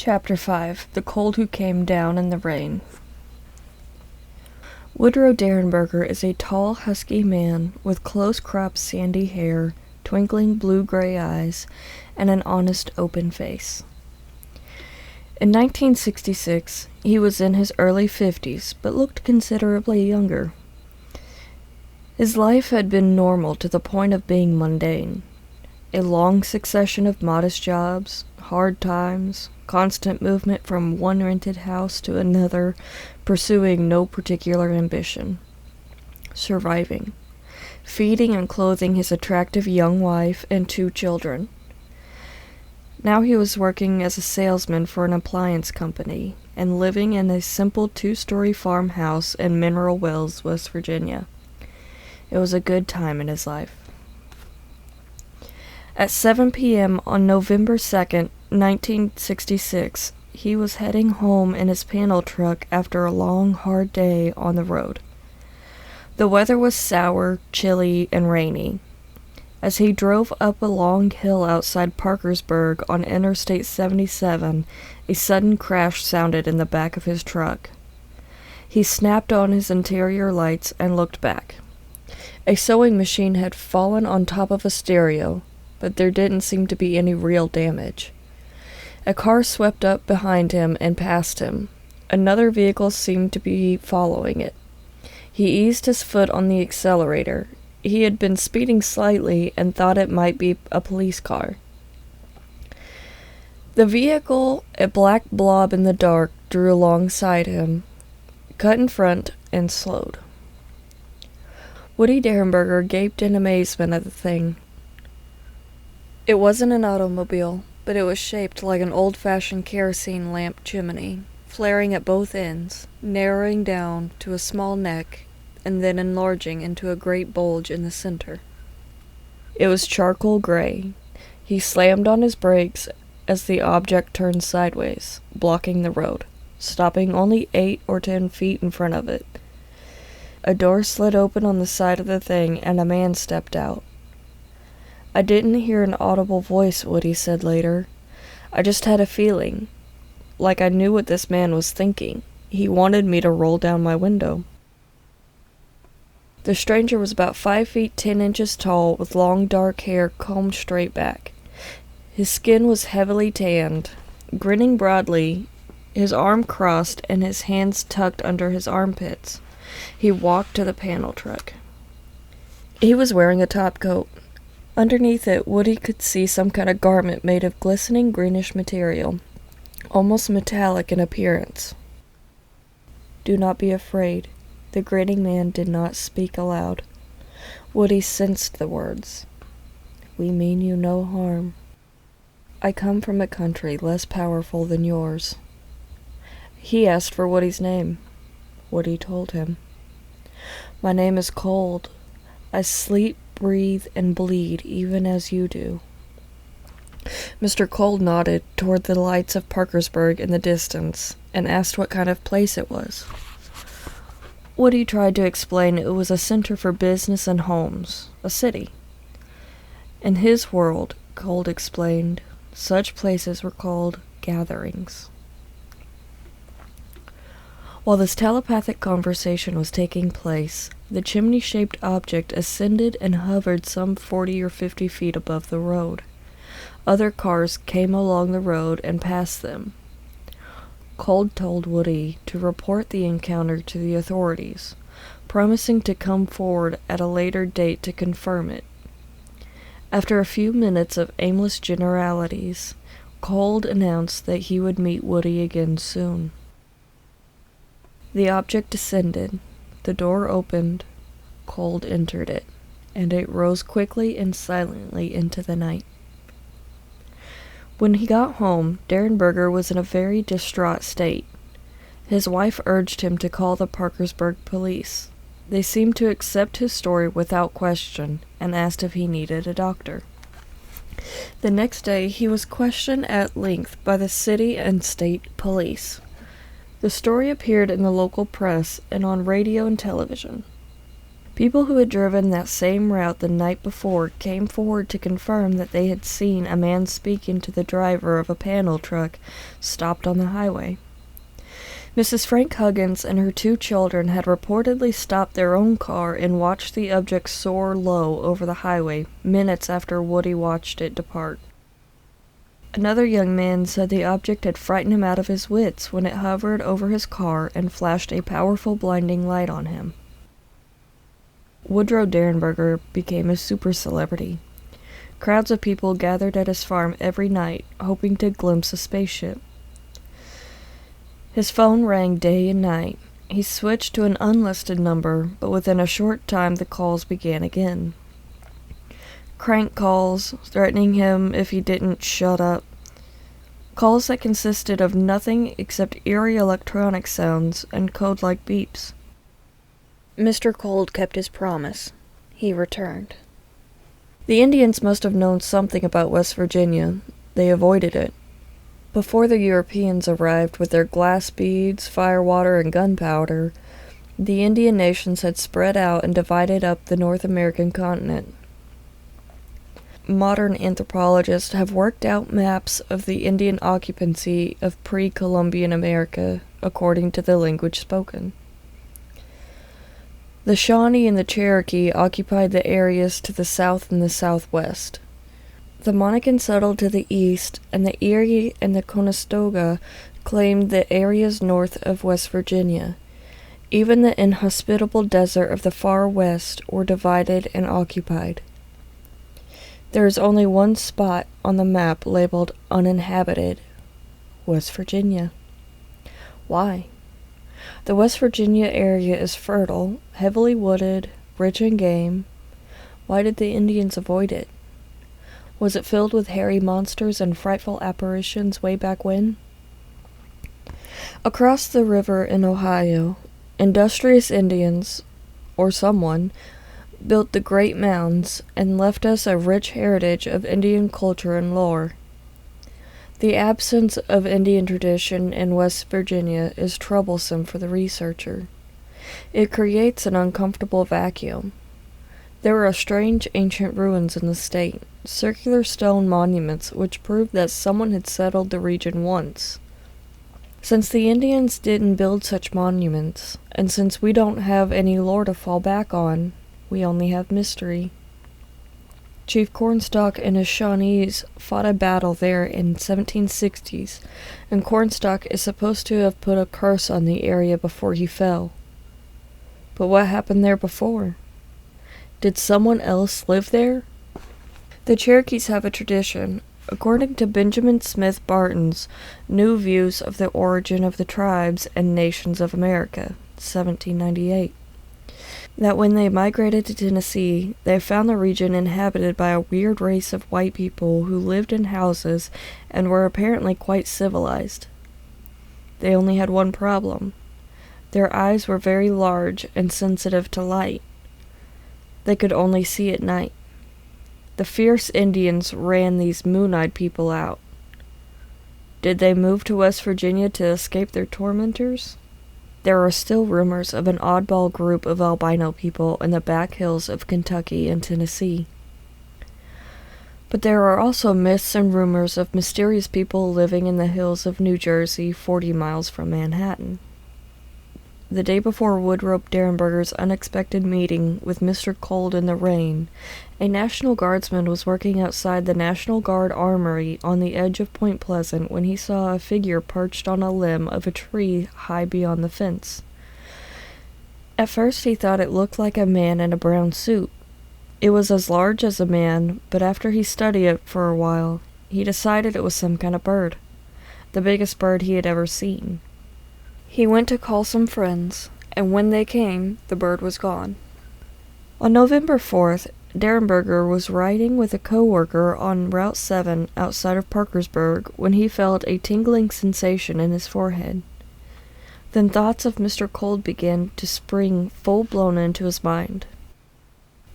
Chapter 5. The Cold Who Came Down in the Rain. Woodrow Derenberger is a tall, husky man with close-cropped sandy hair, twinkling blue-gray eyes, and an honest, open face. In 1966, he was in his early 50s, but looked considerably younger. His life had been normal to the point of being mundane. A long succession of modest jobs, hard times, constant movement from one rented house to another, pursuing no particular ambition. Surviving. Feeding and clothing his attractive young wife and 2 children. Now he was working as a salesman for an appliance company and living in a simple 2-story farmhouse in Mineral Wells, West Virginia. It was a good time in his life. At 7 p.m. on November 2nd, 1966, he was heading home in his panel truck after a long, hard day on the road. The weather was sour, chilly, and rainy. As he drove up a long hill outside Parkersburg on Interstate 77, a sudden crash sounded in the back of his truck. He snapped on his interior lights and looked back. A sewing machine had fallen on top of a stereo, but there didn't seem to be any real damage. A car swept up behind him and passed him. Another vehicle seemed to be following it. He eased his foot on the accelerator. He had been speeding slightly and thought it might be a police car. The vehicle, a black blob in the dark, drew alongside him, cut in front, and slowed. Woody Derenberger gaped in amazement at the thing. It wasn't an automobile, but it was shaped like an old-fashioned kerosene lamp chimney, flaring at both ends, narrowing down to a small neck, and then enlarging into a great bulge in the center. It was charcoal gray. He slammed on his brakes as the object turned sideways, blocking the road, stopping only 8 or 10 feet in front of it. A door slid open on the side of the thing, and a man stepped out. I didn't hear an audible voice, Woody said later. I just had a feeling, like I knew what this man was thinking. He wanted me to roll down my window. The stranger was about 5 feet 10 inches tall, with long dark hair combed straight back. His skin was heavily tanned. Grinning broadly, his arm crossed and his hands tucked under his armpits, he walked to the panel truck. He was wearing a top coat. Underneath it, Woody could see some kind of garment made of glistening greenish material, almost metallic in appearance. "Do not be afraid." The grinning man did not speak aloud. Woody sensed the words. "We mean you no harm. I come from a country less powerful than yours." He asked for Woody's name. Woody told him. "My name is Cold. I sleep, breathe, and bleed even as you do." Mr. Cold nodded toward the lights of Parkersburg in the distance and asked what kind of place it was. Woody tried to explain it was a center for business and homes, a city. In his world, Cold explained, such places were called gatherings. While this telepathic conversation was taking place, the chimney-shaped object ascended and hovered some 40 or 50 feet above the road. Other cars came along the road and passed them. Cold told Woody to report the encounter to the authorities, promising to come forward at a later date to confirm it. After a few minutes of aimless generalities, Cold announced that he would meet Woody again soon. The object descended, the door opened, Cold entered it, and it rose quickly and silently into the night. When he got home, Derenberger was in a very distraught state. His wife urged him to call the Parkersburg police. They seemed to accept his story without question and asked if he needed a doctor. The next day, he was questioned at length by the city and state police. The story appeared in the local press and on radio and television. People who had driven that same route the night before came forward to confirm that they had seen a man speaking to the driver of a panel truck stopped on the highway. Mrs. Frank Huggins and her 2 children had reportedly stopped their own car and watched the object soar low over the highway minutes after Woody watched it depart. Another young man said the object had frightened him out of his wits when it hovered over his car and flashed a powerful blinding light on him. Woodrow Derenberger became a super celebrity. Crowds of people gathered at his farm every night, hoping to glimpse a spaceship. His phone rang day and night. He switched to an unlisted number, but within a short time the calls began again. Crank calls, threatening him if he didn't shut up. Calls that consisted of nothing except eerie electronic sounds and code-like beeps. Mr. Cold kept his promise. He returned. The Indians must have known something about West Virginia. They avoided it. Before the Europeans arrived with their glass beads, firewater, and gunpowder, the Indian nations had spread out and divided up the North American continent. Modern anthropologists have worked out maps of the Indian occupancy of pre-Columbian America according to the language spoken. The Shawnee and the Cherokee occupied the areas to the south and the southwest. The Monacan settled to the east, and the Erie and the Conestoga claimed the areas north of West Virginia. Even the inhospitable desert of the far west were divided and occupied. There is only one spot on the map labeled uninhabited: West Virginia. Why? The West Virginia area is fertile, heavily wooded, rich in game. Why did the Indians avoid it? Was it filled with hairy monsters and frightful apparitions way back when? Across the river in Ohio, industrious Indians, or someone, built the great mounds and left us a rich heritage of Indian culture and lore. The absence of Indian tradition in West Virginia is troublesome for the researcher. It creates an uncomfortable vacuum. There are strange ancient ruins in the state, circular stone monuments which prove that someone had settled the region once. Since the Indians didn't build such monuments, and since we don't have any lore to fall back on, we only have mystery. Chief Cornstalk and his Shawnees fought a battle there in 1760s, and Cornstalk is supposed to have put a curse on the area before he fell. But what happened there before? Did someone else live there? The Cherokees have a tradition, according to Benjamin Smith Barton's New Views of the Origin of the Tribes and Nations of America, 1798. That when they migrated to Tennessee, they found the region inhabited by a weird race of white people who lived in houses and were apparently quite civilized. They only had one problem. Their eyes were very large and sensitive to light. They could only see at night. The fierce Indians ran these moon-eyed people out. Did they move to West Virginia to escape their tormentors? There are still rumors of an oddball group of albino people in the back hills of Kentucky and Tennessee. But there are also myths and rumors of mysterious people living in the hills of New Jersey, 40 miles from Manhattan. The day before Woodrow Derenberger's unexpected meeting with Mr. Cold in the rain, a National Guardsman was working outside the National Guard Armory on the edge of Point Pleasant when he saw a figure perched on a limb of a tree high beyond the fence. At first he thought it looked like a man in a brown suit. It was as large as a man, but after he studied it for a while, he decided it was some kind of bird, the biggest bird he had ever seen. He went to call some friends, and when they came, the bird was gone. On November 4th, Derenberger was riding with a coworker on Route 7 outside of Parkersburg when he felt a tingling sensation in his forehead. Then thoughts of Mr. Cold began to spring full-blown into his mind.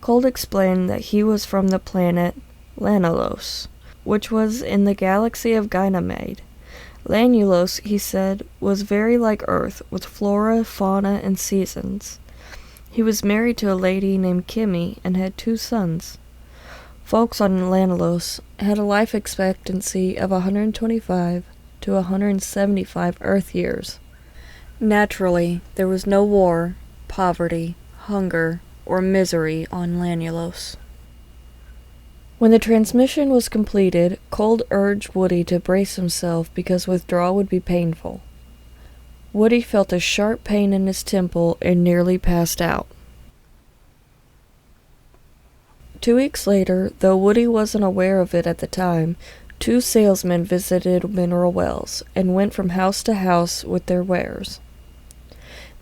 Cold explained that he was from the planet Lanulos, which was in the galaxy of Ganymede. Lanulos, he said, was very like Earth, with flora, fauna, and seasons. He was married to a lady named Kimmy and had 2 sons. Folks on Lanalos had a life expectancy of 125 to 175 Earth years. Naturally, there was no war, poverty, hunger, or misery on Lanalos. When the transmission was completed, Cold urged Woody to brace himself because withdrawal would be painful. Woody felt a sharp pain in his temple and nearly passed out. 2 weeks later, though Woody wasn't aware of it at the time, 2 salesmen visited Mineral Wells and went from house to house with their wares.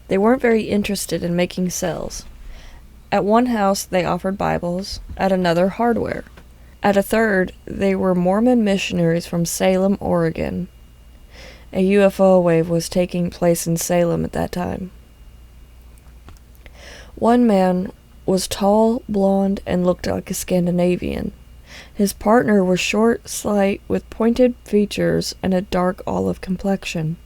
They weren't very interested in making sales. At one house, they offered Bibles, at another, hardware. At a third, they were Mormon missionaries from Salem, Oregon. A UFO wave was taking place in Salem at that time. One man was tall, blonde, and looked like a Scandinavian. His partner was short, slight, with pointed features and a dark olive complexion.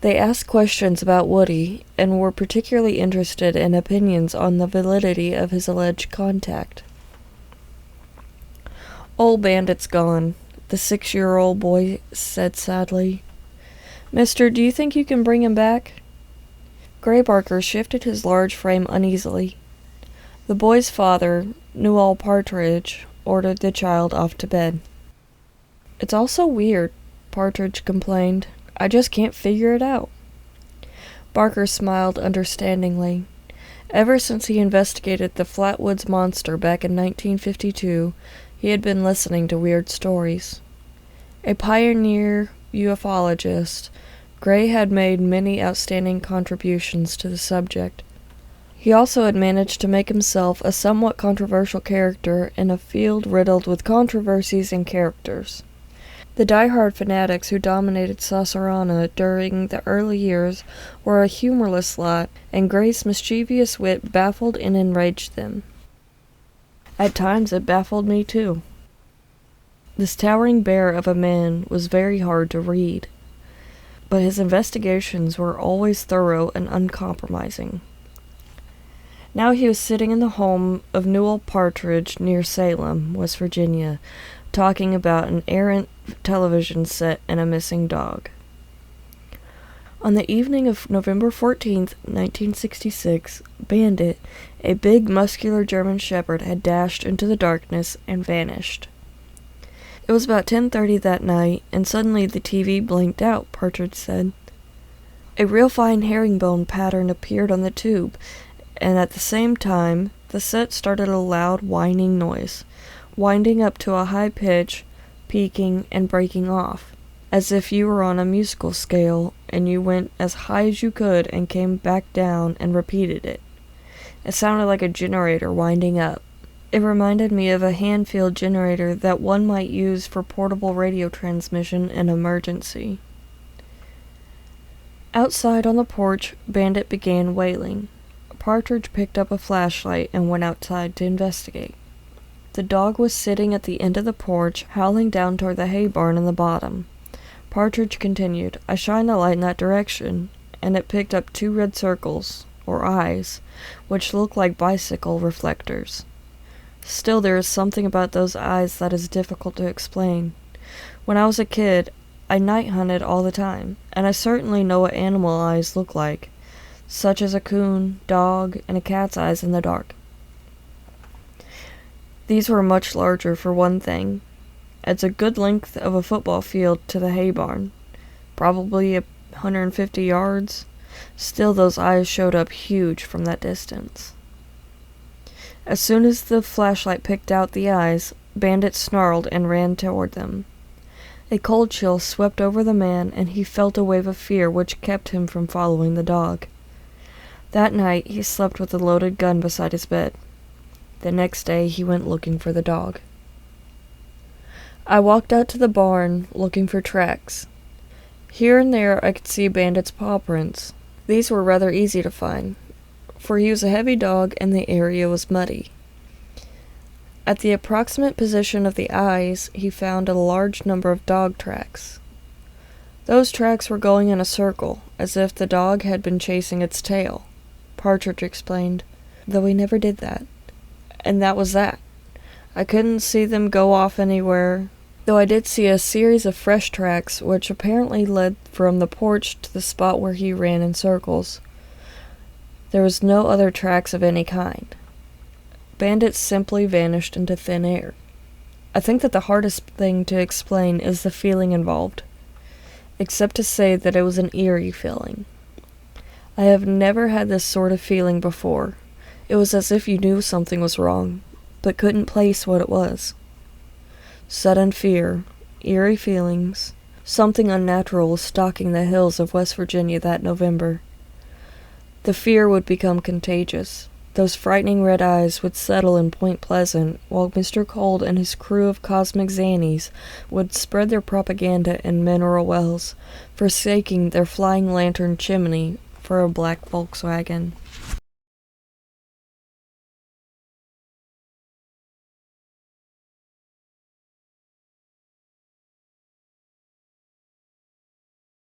They asked questions about Woody and were particularly interested in opinions on the validity of his alleged contact. "Old Bandit's gone," the 6-year-old boy said sadly. "Mister, do you think you can bring him back?" Gray Barker shifted his large frame uneasily. The boy's father, Newell Partridge, ordered the child off to bed. "It's all so weird," Partridge complained. "I just can't figure it out." Barker smiled understandingly. Ever since he investigated the Flatwoods Monster back in 1952, he had been listening to weird stories. A pioneer ufologist, Gray had made many outstanding contributions to the subject. He also had managed to make himself a somewhat controversial character in a field riddled with controversies and characters. The die-hard fanatics who dominated Saucerana during the early years were a humorless lot, and Gray's mischievous wit baffled and enraged them. At times it baffled me too. This towering bear of a man was very hard to read, but his investigations were always thorough and uncompromising. Now he was sitting in the home of Newell Partridge near Salem, West Virginia, talking about an errant television set and a missing dog. On the evening of November 14th, 1966, Bandit, a big, muscular German shepherd, had dashed into the darkness and vanished. It was about 10:30 that night, and suddenly the TV blinked out, Partridge said. A real fine herringbone pattern appeared on the tube, and at the same time, the set started a loud whining noise, winding up to a high pitch, peaking, and breaking off, as if you were on a musical scale, and you went as high as you could and came back down and repeated it. It sounded like a generator winding up. It reminded me of a hand-field generator that one might use for portable radio transmission in emergency. Outside on the porch, Bandit began wailing. Partridge picked up a flashlight and went outside to investigate. The dog was sitting at the end of the porch, howling down toward the hay barn in the bottom. Partridge continued, "I shined the light in that direction, and it picked up 2 red circles, or eyes, which look like bicycle reflectors. Still, there is something about those eyes that is difficult to explain. When I was a kid, I night hunted all the time, and I certainly know what animal eyes look like, such as a coon, dog, and a cat's eyes in the dark. These were much larger, for one thing. It's a good length of a football field to the hay barn, probably 150 yards. Still, those eyes showed up huge from that distance." As soon as the flashlight picked out the eyes, Bandit snarled and ran toward them. A cold chill swept over the man, and he felt a wave of fear which kept him from following the dog. That night, he slept with a loaded gun beside his bed. The next day, he went looking for the dog. I walked out to the barn, looking for tracks. Here and there, I could see Bandit's paw prints. These were rather easy to find, for he was a heavy dog and the area was muddy. At the approximate position of the eyes, he found a large number of dog tracks. Those tracks were going in a circle, as if the dog had been chasing its tail. Partridge explained, though we never did that. And that was that. I couldn't see them go off anywhere, though I did see a series of fresh tracks which apparently led from the porch to the spot where he ran in circles. There was no other tracks of any kind. Bandits simply vanished into thin air. I think that the hardest thing to explain is the feeling involved, except to say that it was an eerie feeling. I have never had this sort of feeling before. It was as if you knew something was wrong, but couldn't place what it was. Sudden fear, eerie feelings, something unnatural was stalking the hills of West Virginia that November. The fear would become contagious. Those frightening red eyes would settle in Point Pleasant, while Mr. Cold and his crew of cosmic Xannies would spread their propaganda in mineral wells, forsaking their flying lantern chimney for a black Volkswagen.